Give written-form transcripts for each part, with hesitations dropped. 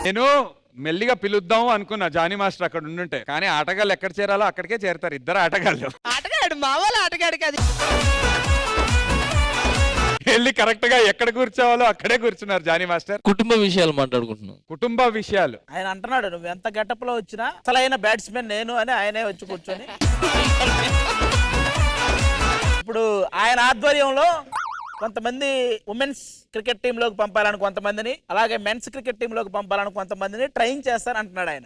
నేను మెల్లిగా పిలుద్దాం అనుకున్నా జానీ మాస్టర్ అక్కడ ఉండుంటే, కానీ ఆటగాళ్ళు ఎక్కడ చేరాలో అక్కడికే చేరతారు ఇద్దరు ఆటగాళ్ళు. ఆటగాడు మా వాళ్ళ ఆటగాడు కాదు. వెళ్ళి కరెక్ట్ గా ఎక్కడ కూర్చోవాలో అక్కడే కూర్చున్నారు జానీ మాస్టర్. కుటుంబ విషయాలు మాట్లాడుకుంటున్నాం. కుటుంబ విషయాలు. ఆయన అంటున్నాడు నువ్వు ఎంత గెటప్ లో వచ్చినా అసలైన బ్యాట్స్మెన్ నేను అని ఆయనే వచ్చి కూర్చొని ఇప్పుడు ఆయన ఆధ్వర్యంలో కొంతమంది ఉమెన్స్ క్రికెట్ టీమ్ లోకి పంపాలని కొంతమందిని, అలాగే మెన్స్ క్రికెట్ టీమ్ లోకి పంపాలని కొంతమందిని ట్రైన్ చేస్తాను అంటున్నాడు ఆయన.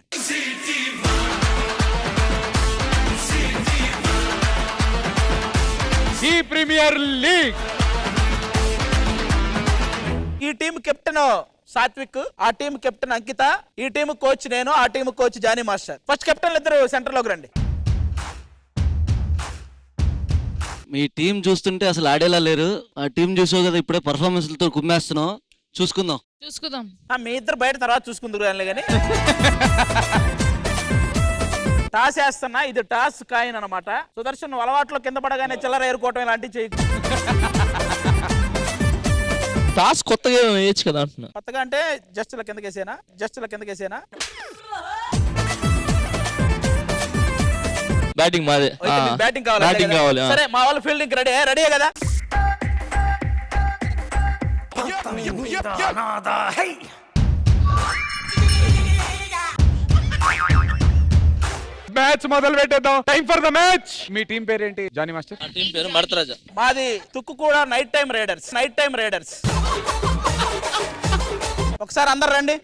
ఈ ప్రీమియర్ లీగ్ ఈ టీం కెప్టెన్ సాత్విక్, ఆ టీం కెప్టెన్ అంకిత, ఈ టీం కోచ్ నేను, ఆ team coach Jani master. First కెప్టెన్లు ఇద్దరు సెంటర్ లోకి రండి. మీ టీం చూస్తుంటే అసలు ఆడేలా లేరు. ఆ టీం చూసావు కదా ఇప్పుడే పర్ఫార్మెన్స్లతో కుమ్మేస్తున్నావు. చూసుకుందాం. మీ ఇద్దరు బయట తర్వాత చూసుకుందరు కానీ టాస్ వేస్తున్నా, ఇది టాస్ కాయిన్ అనమాట. సుదర్శన్ నువ్వు అలవాట్లో కింద పడగానే చిల్లర ఏరుకోవటం ఇలాంటివి చేయకు. టాస్ కొత్తగా వేయచ్చు కదా అంటున్నా. కొత్తగా అంటే జస్ట్ ఇలా కిందకేసేనా, జస్ట్ ఇలా కిందకేసేనా. బ్యాటింగ్ మాదే. బ్యాటింగ్ కావాలి. సరే మా వాళ్ళు ఫీల్డింగ్ రెడీ కదా. మ్యాచ్ మొదలు పెట్టేద్దాం. Time for the match. Me team పేరేంటి జానీ మాస్టర్? టీం పేరు మడతరాజా. మాది తుక్కు కూడా నైట్ టైం రైడర్స్. ఒకసారి అందరు రండి.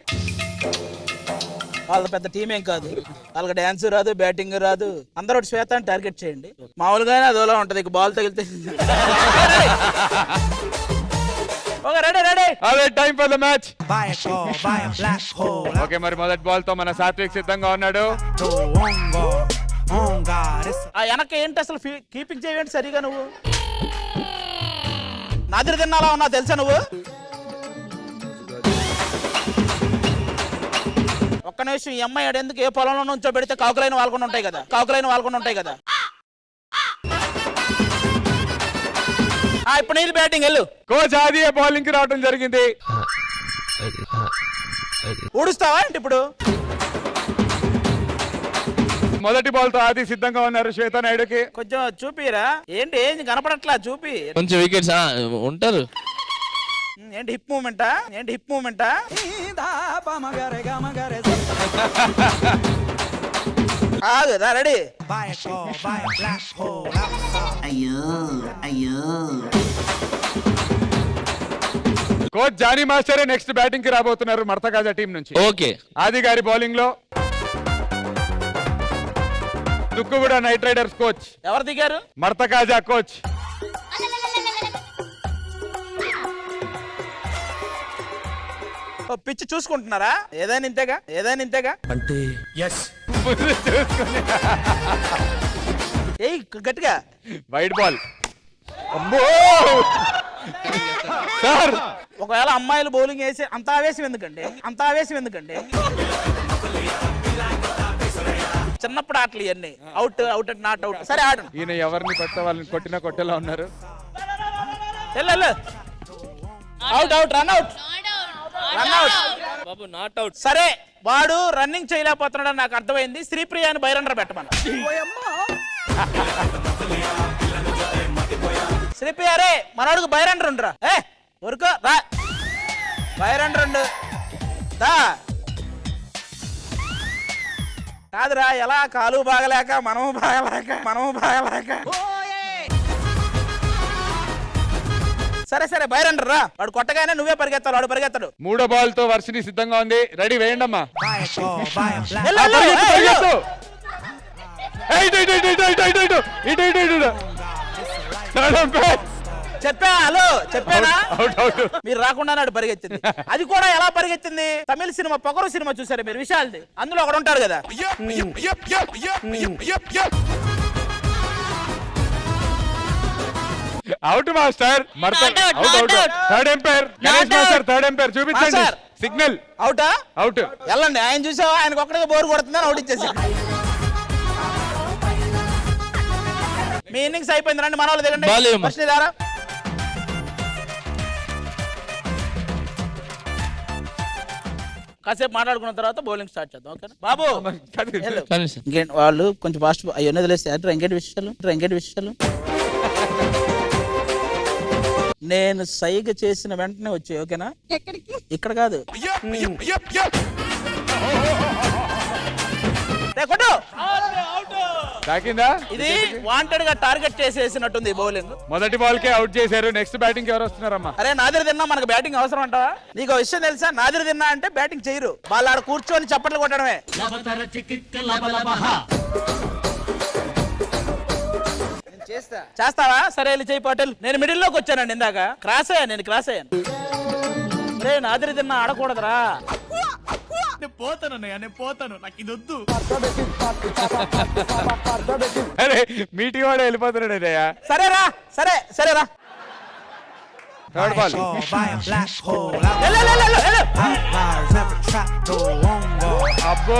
వాళ్ళ పెద్ద టీం ఏం కాదు, వాళ్ళకి డాన్స్ రాదు, బ్యాటింగ్ రాదు. అందరూ ఒకటి శ్వేతాన్ని టార్గెట్ చేయండి. మామూలుగానే అదోలా ఉంటది, బాల్ తగిలితే. రెడీ. అదే time for the match. Okay, మరి మొదటి బాల్ తో మన సాత్విక్ సిద్ధంగా ఉన్నాడు. ఆ వెనక ఏంటి అసలు కీపింగ్ చేయండి సరిగా. నువ్వు నాదిరి తిన్నాలా ఉన్నా తెలుసా నువ్వు? ఒక్క నిమిషం, ఈ అమ్మాయి ఎందుకు ఏ పొలంలో నుంచో పెడితే కాకులైన వాళ్ళకుండా ఉంటాయి కదా. ఇప్పుడు నీళ్ళు బ్యాటింగ్ వెళ్ళు. కోచ్ ఆది బౌలింగ్ కి రావడం జరిగింది. ఊడుస్తావా ఏంటి ఇప్పుడు? మొదటి బాల్ తో ఆది సిద్ధంగా ఉన్నారు శ్వేతా నాయుడుకి. కొంచెం చూపిరా. ఏంటి ఏం కనపడట్లా, చూపి. కొంచెం వికెట్స్ ఉంటారు. ఏంటి హిప్ మూమెంటా? ఆగుదా రెడీ. అయ్యో coach Jani master next batting కి రాబోతున్నారు మడతకాజా టీం నుంచి. ఓకే, ఆది గారి బౌలింగ్ లో తుక్కు కూడా నైట్ రైడర్స్ కోచ్. ఎవరు దిగారు? మడతకాజా కోచ్. పిచ్చి చూసుకుంటున్నారా? ఏదైనా ఇంతేగా అంటే ఏయ్ గట్టిగా. Wide ball. అమ్మో సార్, ఒకవేళ అమ్మాయిలు బౌలింగ్ వేసి అంత ఆవేశం ఎందుకండి? చిన్నప్పుడు ఆటలు ఇవన్నీ. Out and not out. సరే ఆడు. ఈయన ఎవరిని కొత్త వాళ్ళని కొట్టేలా ఉన్నారు. Out run out. Babu not out. సరే వాడు రన్నింగ్ చేయలేకపోతున్నాడు నాకు అర్థమైంది. శ్రీప్రియాని బైరన్ర పెట్టమని. శ్రీప్రియ రే మనోడికి బైరన్ర ఉండరా. ఊరుకో రా. బైరన్ర ఉండు దా. కాదురా, ఎలా కాలు బాగలేక మనము బాగలేక. సరే బైరన్ర రా. వాడు కొట్టగానే నువ్వే పరిగెత్తాడు, వాడు పరిగెత్తాడు. మూడో బాల్ తో వర్షిని సిద్ధంగా ఉంది. రెడీ, వేయండి అమ్మా. చెప్పానా? మీరు రాకుండా నాడు పరిగెత్తింది. అది కూడా ఎలా పరిగెత్తింది? తమిళ సినిమా పొగరు సినిమా చూసారు మీరు? విశాల్ది అందులో ఒకడు ఉంటాడు కదా. Out master. Third umpire Ganesh master. Third umpire చూపించండి సిగ్నల్. అవుట్ వెళ్ళండి. ఆయన చూసావా? ఆయనకు ఒక్కడిగా బోర్ కొడుతుందని అవుట్ ఇచ్చేసి. మీ ఇన్నింగ్స్ అయిపోయింది, రండి మన వాళ్ళు దిగండి. కాసేపు మాట్లాడుకున్న తర్వాత బౌలింగ్ స్టార్ట్ చేద్దాం ఓకేనా బాబు వెళ్ళు. సరే సార్. ఇంకేంటి వాళ్ళు కొంచెం ఫాస్ట్ అయ్యో వదిలేస్తే ఇంకేంటి విషయాలు నేను సైగ చేసిన వెంటనే వచ్చాయి ఓకేనా ఇక్కడ కాదు రే, కొట్టు. తాకిందా? ఇది వాంటెడ్ గా టార్గెట్ చేసేసినట్టుంది బౌలింగ్ మొదటి బాల్ కే అవుట్ చేశారు. నెక్స్ట్ బ్యాటింగ్ ఎవరు వస్తున్నారమ్మా? అరే నాదిరి తిన్నా మనకు బ్యాటింగ్ అవసరం అంటావా? నీకు ఒక విషయం తెలుసా, నాదిరి తిన్నా అంటే బ్యాటింగ్ చేయరు, వాళ్ళు ఆడ కూర్చొని చప్పట్లు కొట్టడమే. చేస్తావా? సరే వెళ్ళి చెయ్యి పాటిల్. నేను మిడిల్ లోకి వచ్చానండి ఇందాక, క్రాస్ అయ్యాను. రే నాదిరి తిన్నా ఆడకూడదురా. పోతాను నాకు ఇది వద్దు. అరే మీటి వాడు వెళ్ళిపోతున్నాడు ఇదయ్యా. సరేరా సరేరా థర్డ్ బాల్. అబ్బో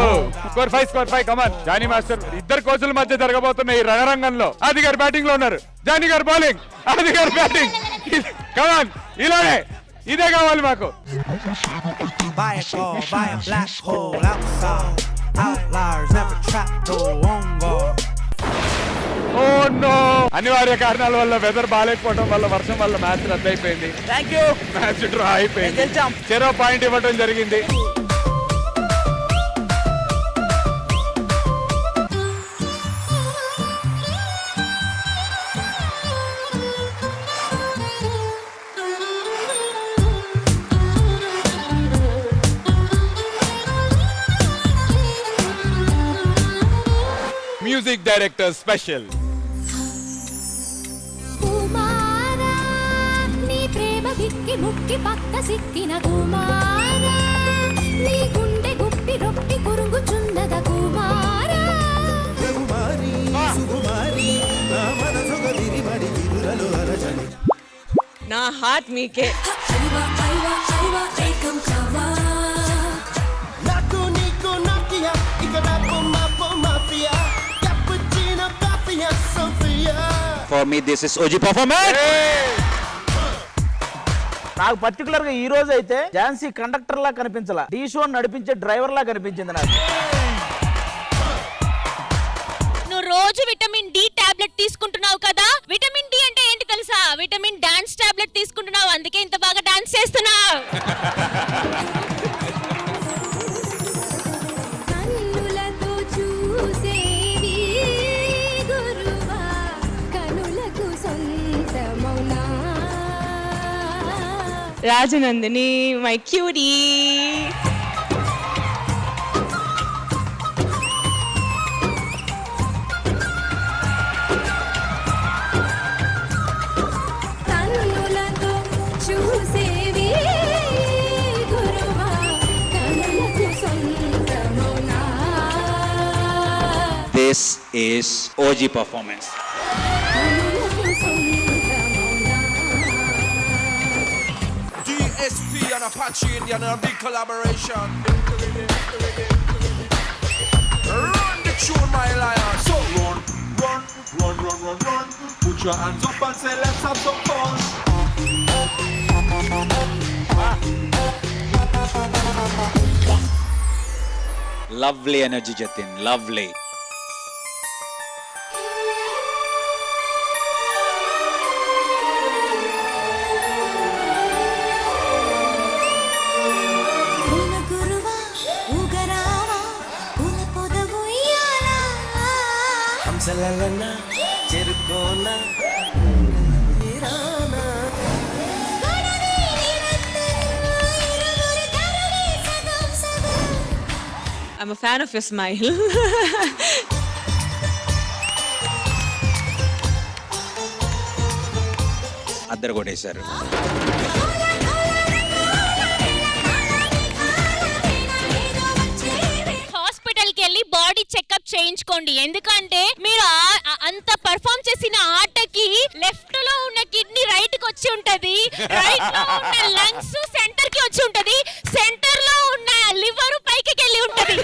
స్కోర్ 5 కమాన్. జానీ మాస్టర్ ఇద్దరు కోచ్ల మధ్య జరగబోతున్న ఈ రణరంగంలో ఆది గారు బ్యాటింగ్ లో ఉన్నారు, జానీ గారు బౌలింగ్, ఆది గారు బ్యాటింగ్. కమాన్ ఇలానే ఇదే కావాలి మాకు. అనివార్య కారణాల వల్ల వెదర్ బాగాలేకపోవడం వల్ల వర్షం వల్ల మ్యాచ్ రద్దయిపోయింది. Thank you. మ్యాచ్ డ్రా అయిపోయింది. గెలిచాం. చెరో పాయింట్ ఇవ్వడం జరిగింది. Music director special. కుమారా నీ ప్రేమ భిక్కి ముక్కి పక్క సిక్కిన కుమారా, నీ గుండె గుప్పి రొప్పి కురుగుచున్నద కుమారా. నా హార్ట్ మీకే. ఏకం కావా For me, this is OG performance. నాకు పర్టికులర్ గా ఈ రోజు అయితే ఝాన్సీ కండక్టర్ లా కనిపించలా, డి షో నడిపించే డ్రైవర్ లా కనిపించింది నాకు. నువ్వు రోజు విటమిన్ డి టాబ్లెట్ తీసుకుంటున్నావు కదా, విటమిన్ డి అంటే ఏంటి తెలుసా? విటమిన్ డాన్స్ టాబ్లెట్ తీసుకుంటున్నావు, అందుకే ఇంత బాగా డాన్స్ చేస్తున్నావు. కన్నులతో చూసేవి గురువా, కనులకు సొంతమౌనా. Rajanandini my cutie. కన్నులతో చూసేవి గురువా, కనులకు సొంతమౌనా. This is OG performance. కనులకు సొంతమౌనా. DSP and Apache Indian and big collaboration. Run the tune, my lion. So run. Put your hands up and say, let's have some fun. Lovely energy, Jatin. Lovely. పూల గురువా ఊగరావా, పూల పొద ఉయ్యాలా. గడని నిరంతరం ఇరువురి ధరణి సగం సగం. I'm a fan of your smile. అద్దరు కొట్టేశారు. హాస్పిటల్ కి వెళ్ళి బాడీ చెకప్ చేయించుకోండి, ఎందుకంటే మీరు అంత పర్ఫామ్ చేసిన ఆటకి లెఫ్ట్ లో ఉన్న కిడ్నీ రైట్ కి వచ్చి ఉంటది, రైట్ లో ఉన్న లంగ్స్ సెంటర్ కి వచ్చి ఉంటది, సెంటర్ లో ఉన్న లివర్ పైకి వెళ్ళి ఉంటది.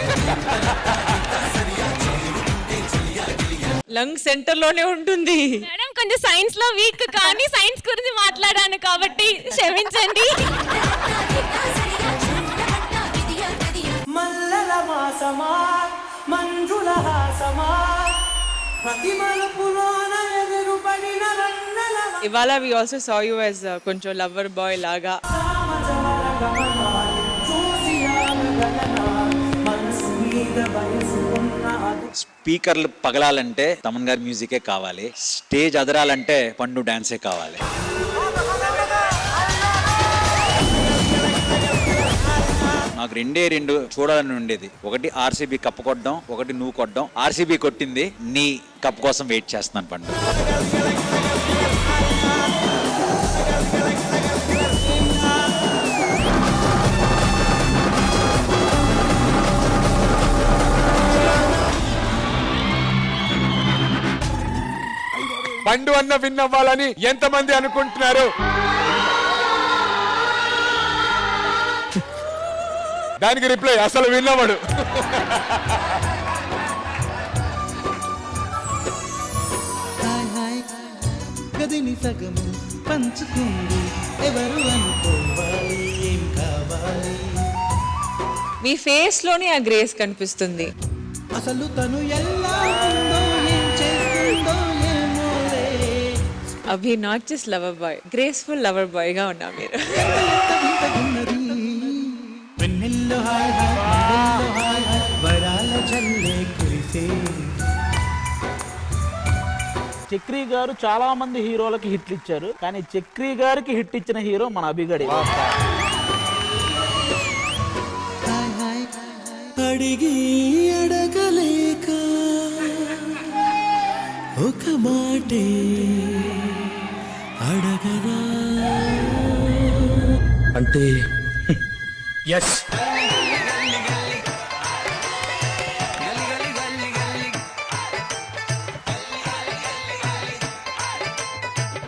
లంగ్ సెంటర్ లోనే ఉంటుంది. మేడం కొంచెం సైన్స్ లో వీక్, కానీ సైన్స్ గురించి మాట్లాడాను కాబట్టి క్షమించండి. మాసమా మంజుల హాసమా ప్రతి మలుపులోన ఎదురుపడిన రన్నల ఇవాళ we also saw you as కొంచెం లవర్ బాయ్ లాగా. సామజవర గమనాలు చూసి ఆగగలనా మనసు మీద వయసుకున్న అది స్పీకర్లు పగలాలంటే తమన్ గారి మ్యూజికే కావాలి, స్టేజ్ అదరాలంటే పండు డాన్సే కావాలి. నాకు రెండు చూడాలని ఉండేది. ఒకటి ఆర్సీబీ కప్పు కొట్టడం, ఒకటి నువ్వు కొట్టడం. ఆర్సీబీ కొట్టింది, నీ కప్ కోసం వెయిట్ చేస్తున్నాను పండు. పండు అన్న విన్ అవ్వాలని ఎంతమంది అనుకుంటున్నారు? దానికి రిప్లై అసలు విన్ అవ్వడు. గదిని సగము పంచుకుంది ఎవరు అనుకోవాలి ఏం కావాలి మీ ఫేస్ లోనే ఆ గ్రేస్ కనిపిస్తుంది. అసలు తను ఎలా ఉందో ఏం చేస్తుందో ఏమోలే అభి not just lover boy, graceful lover boy గా ఉన్నా మీరు. వింతగున్నది వెన్నెల్లో హాయ్ హాయ్ వెన్నెల్లో హాయ్ హాయ్ వరాల జల్లే కురిసే చక్రి గారు చాలా మంది హీరోలకి హిట్లు ఇచ్చారు, కానీ చక్రి గారికి హిట్ ఇచ్చిన హీరో మన అభిగడి. అడిగి అడగలేక ఒక మాటే అడగనా అంటే ఎస్